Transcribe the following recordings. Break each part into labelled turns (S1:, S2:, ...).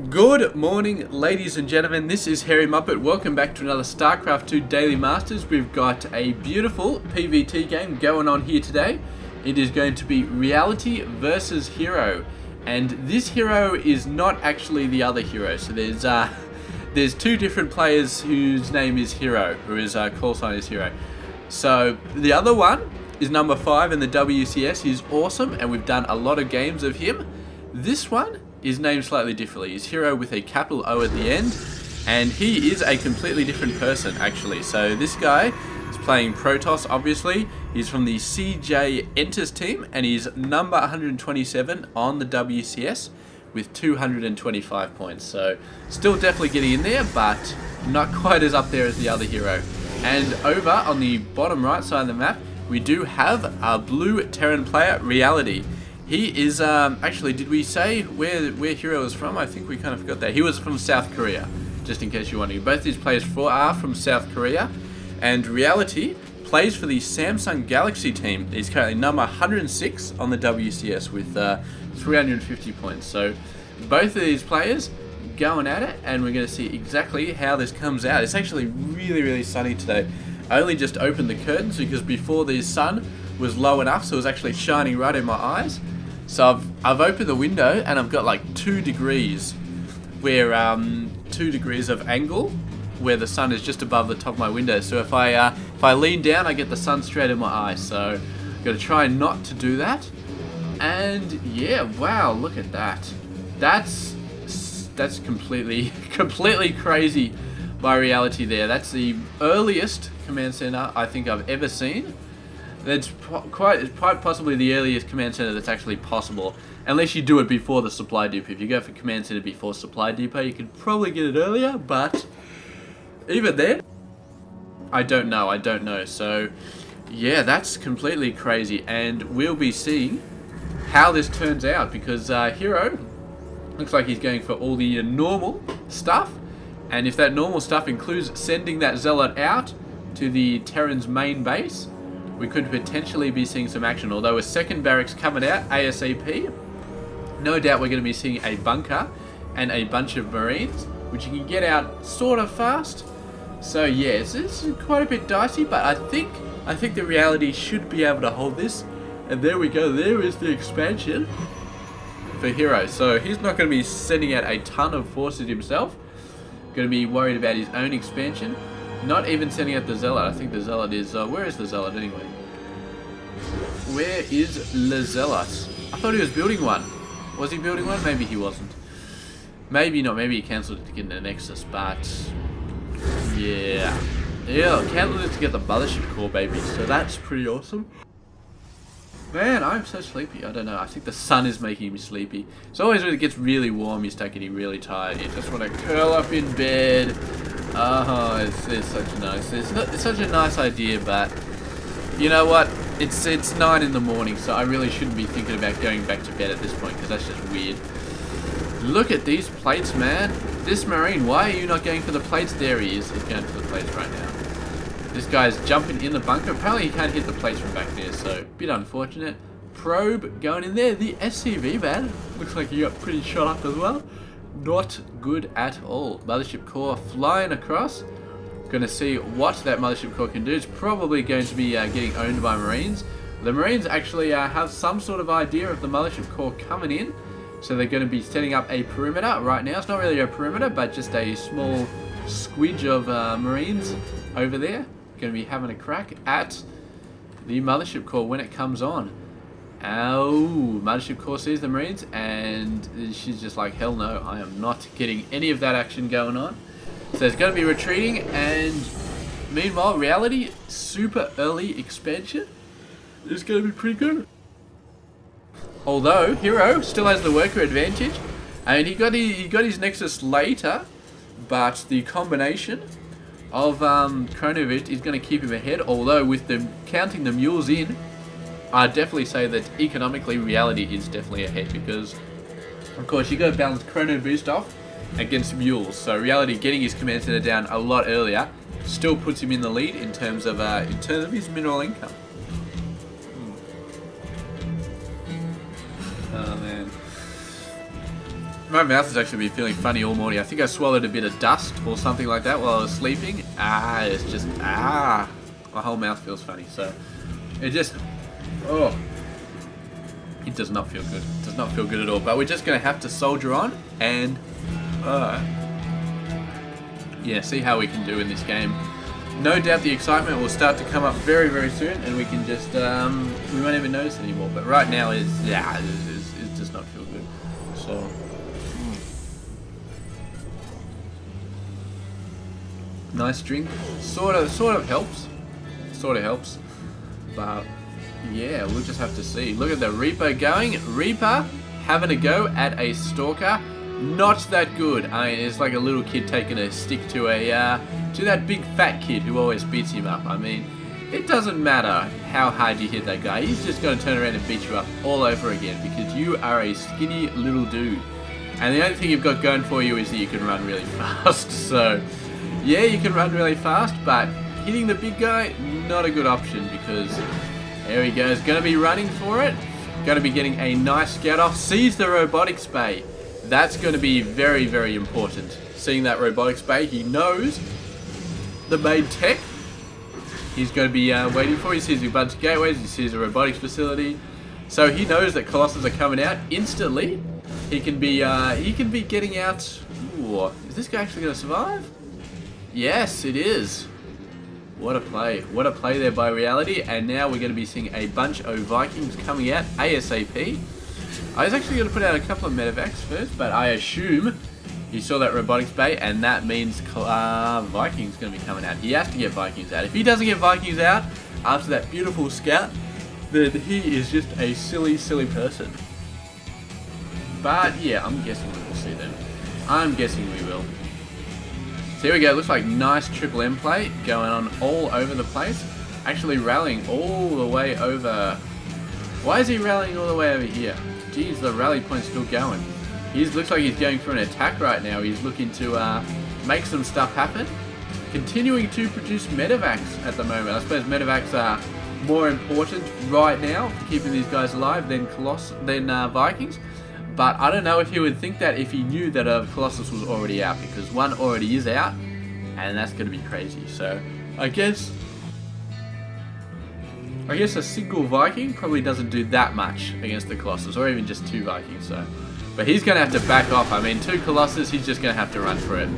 S1: Good morning, ladies and gentlemen. This is Harry Muppet. Welcome back to another Starcraft 2 Daily Masters. We've got a beautiful PvT game going on here today. It is going to be reality versus herO. And this herO is not actually the other herO. So there's two different players whose name is herO, or his call sign is herO. So the other one is number 5 in the WCS. He's awesome, and we've done a lot of games of him. This one is named slightly differently. He's herO with a capital O at the end, and he is a completely different person actually. So this guy is playing Protoss, obviously. He's from the CJ Enters team, and he's number 127 on the WCS with 225 points. So still definitely getting in there, but not quite as up there as the other herO. And over on the bottom right side of the map, we do have a blue Terran player, Reality. He is, actually, did we say where herO is from? I think we kind of forgot that. He was from South Korea, just in case you're wondering. Both these players are from South Korea, and Reality plays for the Samsung Galaxy team. He's currently number 106 on the WCS with 350 points. So both of these players going at it, and we're going to see exactly how this comes out. It's actually really, really sunny today. I only just opened the curtains because before the sun was low enough, so it was actually shining right in my eyes. So I've opened the window, and I've got like 2 degrees where 2 degrees of angle where the sun is just above the top of my window. So if I lean down, I get the sun straight in my eyes. So I've got to try not to do that. And yeah, wow, look at that. That's completely crazy by Reality there. That's the earliest command center I think I've ever seen. That's quite possibly the earliest command center that's actually possible, unless you do it before the supply depot. If you go for command center before supply depot, you could probably get it earlier, but even then, I don't know. So yeah, that's completely crazy, and we'll be seeing how this turns out, because herO looks like he's going for all the normal stuff, and if that normal stuff includes sending that zealot out to the Terran's main base, we could potentially be seeing some action. Although a second barracks coming out ASAP, no doubt we're going to be seeing a bunker and a bunch of Marines, which you can get out sort of fast. So yeah, it's quite a bit dicey, but I think the Reality should be able to hold this. And there we go. There is the expansion for herO. So he's not going to be sending out a ton of forces himself. Going to be worried about his own expansion. Not even sending out the zealot. I think the zealot is... where is the zealot anyway? Where is the zealot? I thought he was building one. Was he building one? Maybe he wasn't. Maybe not. Maybe he cancelled it to get into Nexus, but... yeah. Yeah, cancelled it to get the mothership core, baby. So that's pretty awesome. Man, I'm so sleepy. I don't know. I think the sun is making me sleepy. It's always when it gets really warm, you start getting really tired. You just want to curl up in bed. Oh, it's such nice. It's such a nice idea, but you know what? It's 9 in the morning, so I really shouldn't be thinking about going back to bed at this point, because that's just weird. Look at these plates, man. This Marine, why are you not going for the plates? There he is. He's going for the plates right now. This guy's jumping in the bunker. Apparently he can't hit the plates from back there, so a bit unfortunate. Probe going in there. The SCV, man. Looks like he got pretty shot up as well. Not good at all. Mothership core flying across. Going to see what that mothership core can do. It's probably going to be getting owned by Marines. The Marines actually have some sort of idea of the mothership core coming in, so they're going to be setting up a perimeter right now. It's not really a perimeter, but just a small squidge of Marines over there. Going to be having a crack at the mothership core when it comes on. Oh, mothership core sees the Marines, and she's just like, hell no, I am not getting any of that action going on. So it's going to be retreating, and meanwhile, Reality, super early expansion is going to be pretty good. Although herO still has the worker advantage, and he got his Nexus later, but the combination of Chronovit is going to keep him ahead. Although with them counting the mules in, I'd definitely say that economically Reality is definitely ahead, because of course you got to balance Chrono Boost off against mules. So Reality getting his command center down a lot earlier still puts him in the lead in terms of his mineral income. Oh man. My mouth has actually been feeling funny all morning. I think I swallowed a bit of dust or something like that while I was sleeping. It's just, my whole mouth feels funny. So, it just, it does not feel good. It does not feel good at all. But we're just going to have to soldier on and, yeah, see how we can do in this game. No doubt the excitement will start to come up very, very soon, and we can just, we won't even notice anymore. But right now, it does not feel good. So, nice drink. Sort of helps. Sort of helps. But, yeah, we'll just have to see. Look at the Reaper going. Reaper having a go at a Stalker. Not that good. I mean, it's like a little kid taking a stick to that big fat kid who always beats him up. I mean, it doesn't matter how hard you hit that guy. He's just going to turn around and beat you up all over again because you are a skinny little dude. And the only thing you've got going for you is that you can run really fast. So, yeah, you can run really fast, but hitting the big guy, not a good option because there he goes. Going to be running for it. Going to be getting a nice scout off. Sees the robotics bay. That's going to be very, very important. Seeing that robotics bay, he knows the main tech he's going to be waiting for. He sees a bunch of gateways, he sees a robotics facility. So he knows that Colossus are coming out instantly. He can be getting out. Ooh, is this guy actually going to survive? Yes, it is. What a play. What a play there by Reality. And now we're going to be seeing a bunch of Vikings coming out ASAP. I was actually going to put out a couple of medevacs first, but I assume he saw that robotics bay, and that means Vikings going to be coming out. He has to get Vikings out. If he doesn't get Vikings out after that beautiful scout, then he is just a silly, silly person. But yeah, I'm guessing we will see them. I'm guessing we will. So here we go. Looks like nice triple M play going on all over the place. Actually rallying all the way over. Why is he rallying all the way over here? Geez, the rally point's still going. He looks like he's going for an attack right now. He's looking to make some stuff happen. Continuing to produce medevacs at the moment. I suppose medevacs are more important right now for keeping these guys alive than Vikings. But I don't know if he would think that if he knew that Colossus was already out, because one already is out, and that's going to be crazy. So I guess a single Viking probably doesn't do that much against the Colossus, or even just two Vikings. So, but he's going to have to back off. I mean, two Colossus, he's just going to have to run for it.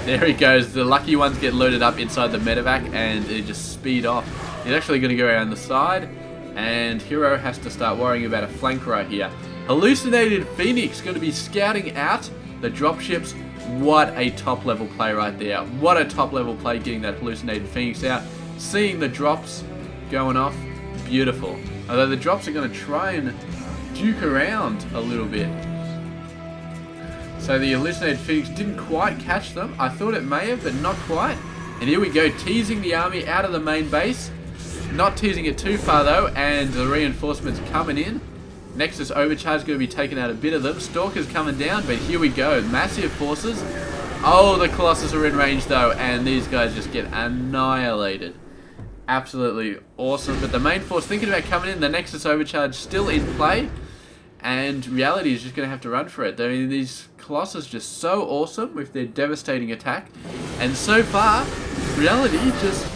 S1: There he goes. The lucky ones get loaded up inside the medevac, and they just speed off. He's actually going to go around the side, and herO has to start worrying about a flank right here. Hallucinated Phoenix going to be scouting out the dropships. What a top level play right there. What a top level play getting that Hallucinated Phoenix out. Seeing the drops going off. Beautiful. Although the drops are going to try and duke around a little bit. So the Hallucinated Phoenix didn't quite catch them. I thought it may have, but not quite. And here we go, teasing the army out of the main base. Not teasing it too far though, and the reinforcements coming in. Nexus Overcharge is going to be taking out a bit of them. Stalker's coming down, but here we go. Massive forces. Oh, the Colossus are in range though, and these guys just get annihilated. Absolutely awesome. But the main force thinking about coming in. The Nexus Overcharge still in play. And Reality is just going to have to run for it. I mean, these Colossus just so awesome with their devastating attack. And so far, Reality just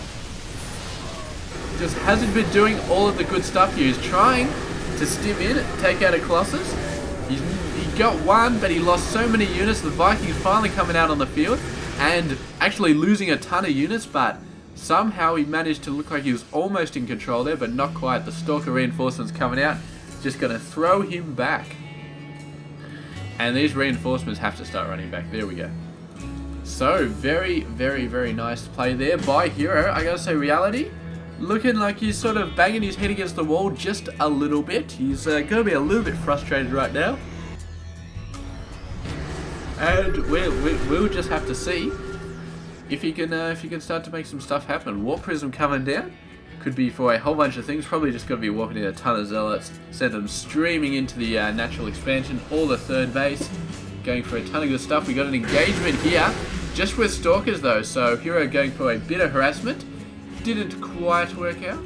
S1: hasn't been doing all of the good stuff here. He's trying to stim in, take out a Colossus. He got one, but he lost so many units. The Vikings finally coming out on the field and actually losing a ton of units, but somehow he managed to look like he was almost in control there, but not quite. The Stalker reinforcements coming out, just going to throw him back. And these reinforcements have to start running back. There we go. So, very, very, very nice play there by herO. I gotta say, Reality looking like he's sort of banging his head against the wall just a little bit. He's going to be a little bit frustrated right now. And we'll just have to see if he can start to make some stuff happen. War Prism coming down. Could be for a whole bunch of things. Probably just going to be walking in a ton of Zealots. Send them streaming into the natural expansion. All the third base. Going for a ton of good stuff. We got an engagement here. Just with Stalkers though. So herO going for a bit of harassment. Didn't quite work out.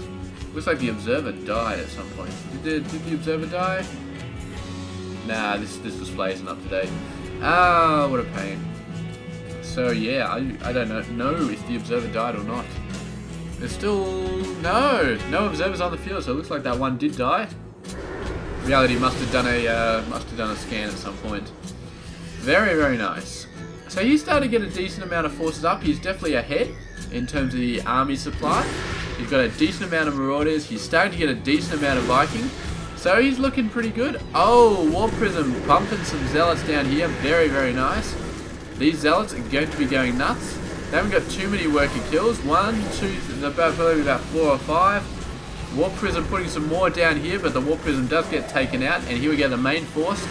S1: Looks like the Observer died at some point. Did the Observer die? Nah, this display isn't up to date. Ah, what a pain. So yeah, I don't know if the observer died or not. There's still no observers on the field, so it looks like that one did die. Reality must have done a scan at some point. Very, very nice. So he's starting to get a decent amount of forces up. He's definitely ahead in terms of the army supply. He's got a decent amount of Marauders. He's starting to get a decent amount of Viking. So he's looking pretty good. Oh, War Prism bumping some Zealots down here. Very, very nice. These Zealots are going to be going nuts. They haven't got too many worker kills. 1, 2, probably about 4 or 5. War Prism putting some more down here, but the War Prism does get taken out. And here we go, the main force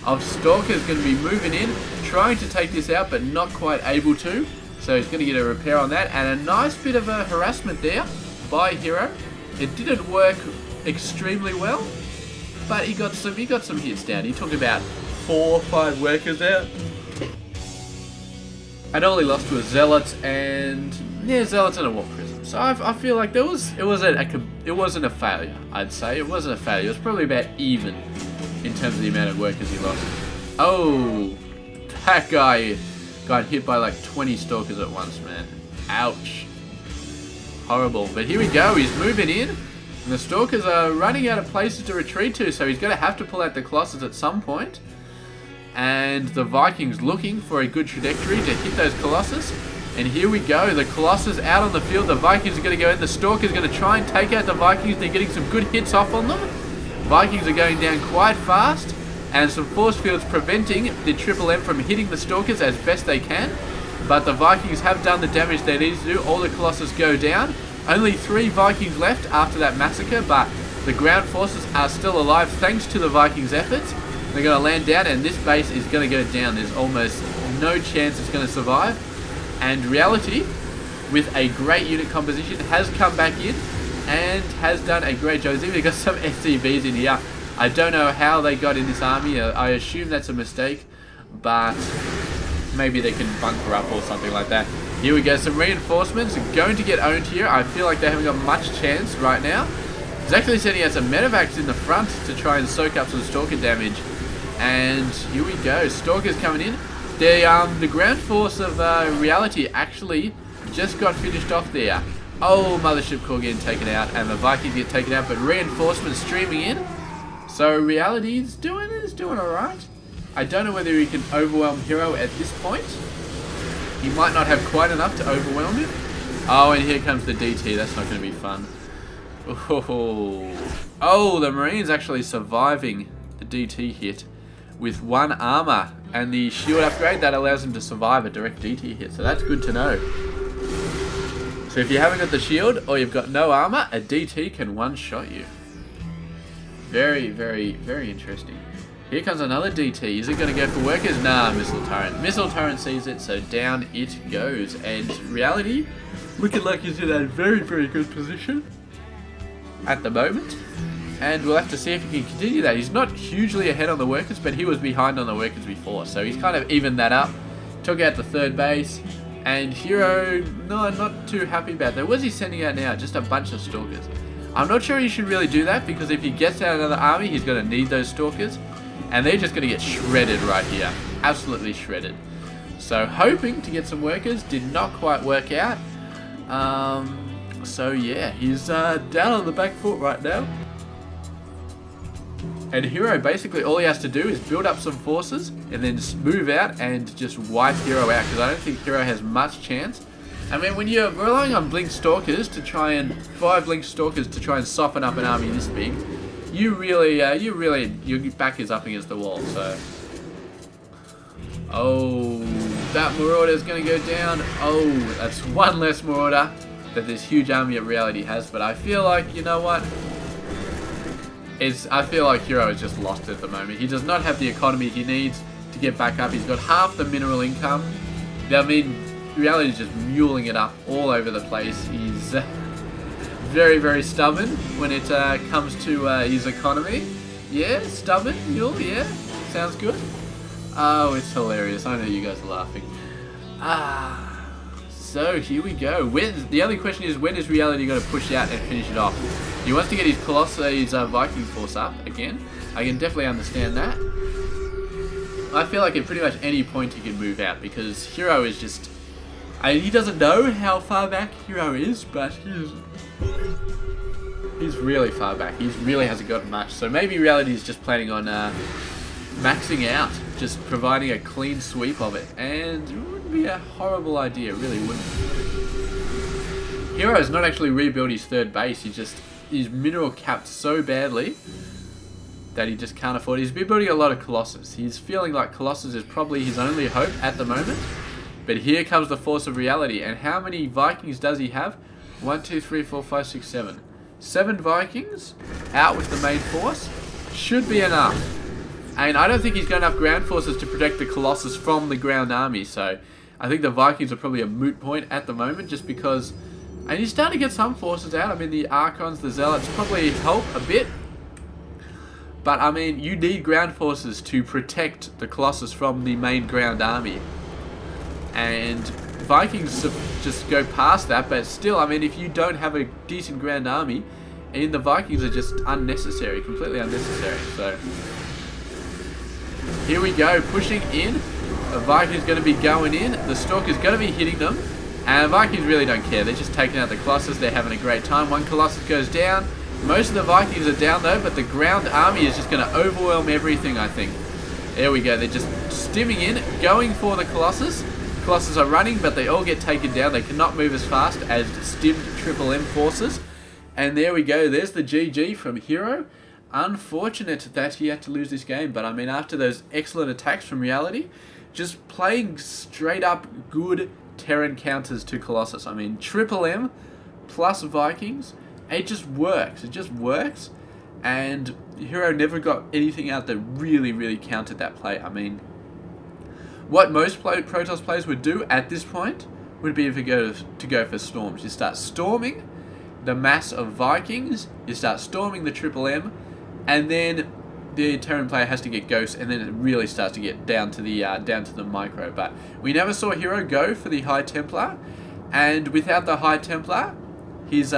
S1: of Stalkers going to be moving in, trying to take this out, but not quite able to. So he's going to get a repair on that, and a nice bit of a harassment there by herO. It didn't work extremely well, but he got some hits down. He took about 4 or 5 workers out. And all he lost was Zealots and Zealots and a War Prism. So I feel like it wasn't a failure. I'd say it wasn't a failure. It was probably about even in terms of the amount of workers he lost. Oh, that guy got hit by like 20 Stalkers at once, man. Ouch. Horrible. But here we go. He's moving in, and the Stalkers are running out of places to retreat to. So he's going to have to pull out the Colossus at some point. And the Vikings looking for a good trajectory to hit those Colossus. And here we go, the Colossus out on the field. The Vikings are going to go in. The Stalkers are going to try and take out the Vikings. They're getting some good hits off on them. Vikings are going down quite fast. And some force fields preventing the Triple M from hitting the Stalkers as best they can. But the Vikings have done the damage they need to do. All the Colossus go down. Only 3 Vikings left after that massacre. But the ground forces are still alive thanks to the Vikings' efforts. They're going to land down, and this base is going to go down. There's almost no chance it's going to survive. And Reality, with a great unit composition, has come back in and has done a great job. He's even got some SCVs in here. I don't know how they got in this army. I assume that's a mistake, but maybe they can bunker up or something like that. Here we go. Some reinforcements are going to get owned here. I feel like they haven't got much chance right now. He's actually sending out some medevacs in the front to try and soak up some Stalker damage. And here we go, Stalkers coming in. The ground force of Reality actually just got finished off there. Oh, Mothership Core getting taken out, and the Vikings get taken out, but reinforcements streaming in. So Reality is doing alright. I don't know whether he can overwhelm herO at this point. He might not have quite enough to overwhelm him. Oh, and here comes the DT. That's not going to be fun. Oh, the Marines actually surviving the DT hit with 1 armor, and the shield upgrade that allows him to survive a direct DT hit, so that's good to know. So if you haven't got the shield or you've got no armor, a DT can one-shot you. Very, very, very interesting. Here comes another DT. Is it going to go for workers? Nah, Missile Turret. Missile Turret sees it, so down it goes. And Reality looking like he's in a very, very good position at the moment. And we'll have to see if he can continue that. He's not hugely ahead on the workers, but he was behind on the workers before. So he's kind of evened that up. Took out the 3rd base. And herO, no, not too happy about that. What's he sending out now? Just a bunch of Stalkers. I'm not sure he should really do that, because if he gets out another army, he's going to need those Stalkers. And they're just going to get shredded right here. Absolutely shredded. So hoping to get some workers. Did not quite work out. So yeah, he's down on the back foot right now. And herO, basically all he has to do is build up some forces and then move out and just wipe herO out, because I don't think herO has much chance. I mean, when you're relying on Blink Stalkers to try and 5 Blink Stalkers to try and soften up an army this big, your back is up against the wall. So, oh, that Marauder is going to go down. Oh, that's 1 less Marauder that this huge army of Reality has. But I feel like, you know what? I feel like herO is just lost at the moment. He does not have the economy he needs to get back up. He's got half the mineral income. I mean, Reality is just muling it up all over the place. He's very, very stubborn when it comes to his economy. Yeah, stubborn, mule, yeah, sounds good. Oh, it's hilarious. I know you guys are laughing. So here we go. The only question is, when is Reality going to push out and finish it off? He wants to get his Viking force up again. I can definitely understand that. I feel like at pretty much any point he can move out, because herO is just... he doesn't know how far back herO is, but he's really far back. He really hasn't gotten much. So maybe Reality is just planning on maxing out, just providing a clean sweep of it. And it wouldn't be a horrible idea, it really wouldn't. herO's not actually rebuilt his third base, he's mineral capped so badly that he just can't afford it. He's been building a lot of Colossus. He's feeling like Colossus is probably his only hope at the moment. But here comes the force of reality. And how many Vikings does he have? 1, 2, 3, 4, 5, 6, 7. 7 Vikings out with the main force. Should be enough. And I don't think he's got enough ground forces to protect the Colossus from the ground army. So I think the Vikings are probably a moot point at the moment, just because... And he's starting to get some forces out. I mean, the Archons, the Zealots probably help a bit. But, I mean, you need ground forces to protect the Colossus from the main ground army. And Vikings just go past that, but still, I mean, if you don't have a decent ground army, and the Vikings are just unnecessary, completely unnecessary. So, here we go, pushing in. The Vikings going to be going in. The Stalker's going to be hitting them. And the Vikings really don't care. They're just taking out the Colossus. They're having a great time. One Colossus goes down. Most of the Vikings are down though, but the ground army is just going to overwhelm everything, I think. There we go. They're just stimming in, going for the Colossus. Colossus are running, but they all get taken down. They cannot move as fast as stimmed Triple M forces. And there we go. There's the GG from herO. Unfortunate that he had to lose this game, but I mean, after those excellent attacks from Reality, just playing straight up good Terran counters to Colossus. I mean, Triple M plus Vikings. It just works. It just works. And herO never got anything out that really countered that play. I mean, what most Protoss players would do at this point would be to go for storms. You start storming the mass of Vikings. You start storming the Triple M, and then the Terran player has to get ghosts, and then it really starts to get down to the micro. But we never saw herO go for the High Templar, and without the High Templar, his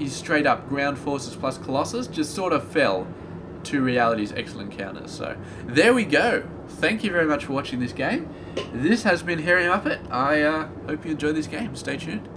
S1: straight up ground forces plus Colossus just sort of fell to Reality's excellent counters. So there we go. Thank you very much for watching this game. This has been herMuppet. I hope you enjoyed this game. Stay tuned.